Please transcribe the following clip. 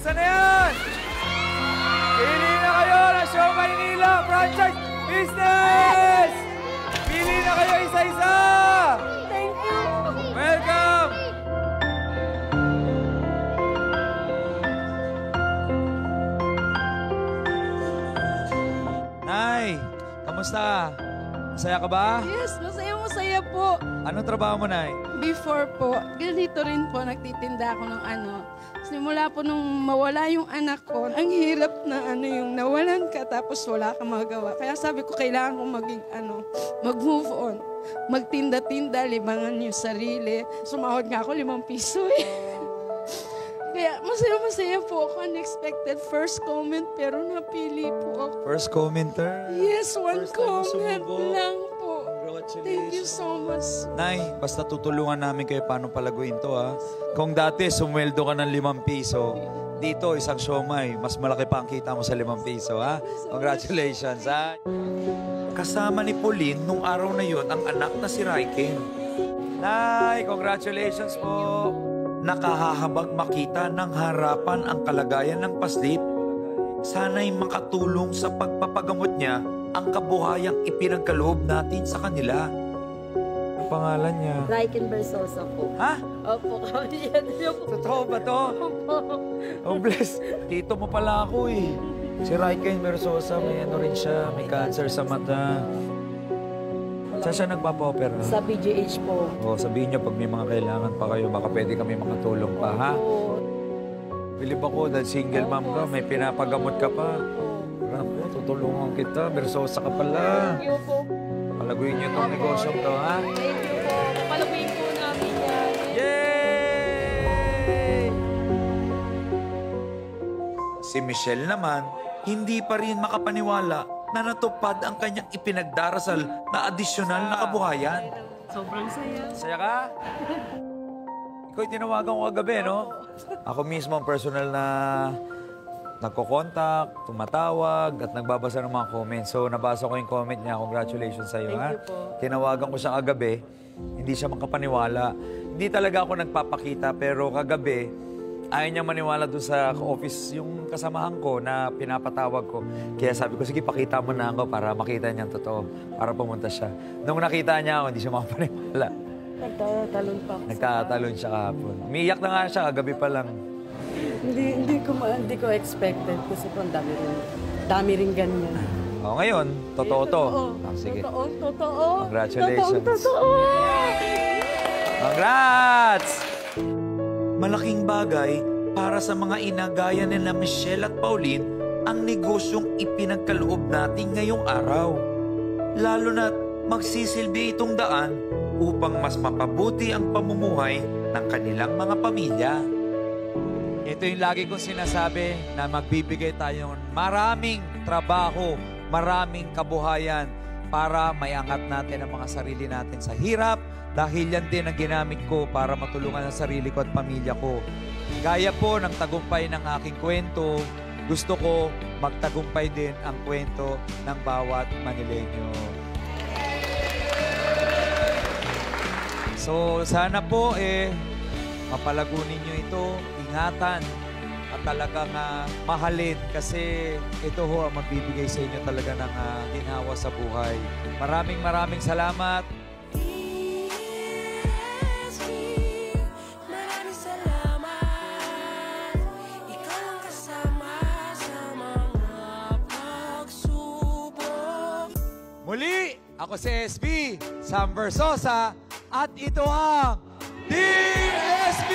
Nasaan na yan? Pili na kayo ng Show Maynila Franchise Business! Pili na kayo isa-isa! Thank you! Welcome! Nay, kamusta? Masaya ka ba? Yes, masaya po. Anong trabaho mo, Nay? Before po, ganito rin po, nagtitinda ako ng Simula po nung mawala yung anak ko, ang hirap na yung nawalan ka tapos wala kang magawa. Kaya sabi ko, kailangan kong mag-move on. Magtinda-tinda, libangan yung sarili. Sumahod nga ako 5 piso eh. Kaya masaya-masaya po ako. Unexpected first comment pero napili po ako. First commenter? Yes, one comment lang po. Congratulations. Thank you so much. Nay, basta tutulungan namin kayo paano palaguin to, ha? Kung dati sumweldo ka ng 5 piso, dito isang siomay, mas malaki pa ang kita mo sa 5 piso, ha? Congratulations, ha? Kasama ni Pauline nung araw na yon ang anak na si Raiken. Nay, congratulations po. Nakahahabag makita ng harapan ang kalagayan ng paslit. Sana'y makatulong sa pagpapagamot niya ang kabuhayang ipinagkaloob natin sa kanila. Ang pangalan niya? Raiken Versosa po. Ha? Opo, kami yan. Totoo ba to? Oh, bless. Tito mo pala ako eh. Si Raiken Versosa, may ano rin siya, may cancer sa mata. Saan siya nagpapa-opera? Sa PGH po. O, sabihin niyo pag may mga kailangan pa kayo, baka pwede kami makatulong pa, ha? Bilib ako dahil single mom ka, may pinapagamot ka pa. Naku, tutulungan kita. Versosa ka pala. Thank you po. Palaguin niyo itong negosyo to, ha? Thank you po. Palaguin po namin yan. Yay! Si Michelle naman, hindi pa rin makapaniwala na natupad ang kanyang ipinagdarasal na adisyonal na kabuhayan. Sobrang saya. Saya ka? Ikaw tinawagan ko kagabi, no? Ako mismo ang personal na nagko-contact, tumatawag, at nagbabasa ng mga comments. So, nabasa ko yung comment niya. Congratulations sa'yo, ha? Thank you po. Tinawagan ko siya kagabi. Hindi siya makapaniwala. Hindi talaga ako nagpapakita, pero kagabi, ayaw niya maniwala doon sa office yung kasamahan ko na pinapatawag ko. Kaya sabi ko, sige, pakita mo na ako para makita niya ang totoo, para pumunta siya. Nung nakita niya ako, hindi siya makapaniwala. Nagtatalon pa ako. Nagtatalon siya kahapon. Umiiyak na nga siya, kagabi pa lang. Hindi ko expected kasi po ang dami rin ganyan. O, ngayon, totoo to. Sige. Totoo. Congratulations. Totoo. Congrats! Malaking bagay para sa mga ina gaya nila Michelle at Pauline ang negosyong ipinagkaloob natin ngayong araw. Lalo na't magsisilbi itong daan upang mas mapabuti ang pamumuhay ng kanilang mga pamilya. Ito yung lagi kong sinasabi na magbibigay tayo ng maraming trabaho, maraming kabuhayan para maiangat natin ang mga sarili natin sa hirap. Dahil yan din ang ginamit ko para matulungan ang sarili ko at pamilya ko. Gaya po ng tagumpay ng aking kwento, gusto ko magtagumpay din ang kwento ng bawat Manileño. So sana po mapalagunin nyo ito, ingatan at talagang mahalin kasi ito ho ang magbibigay sa inyo talaga ng ginhawa sa buhay. Maraming salamat. Muli, ako si SB, Sam Versosa, at ito ang DSB!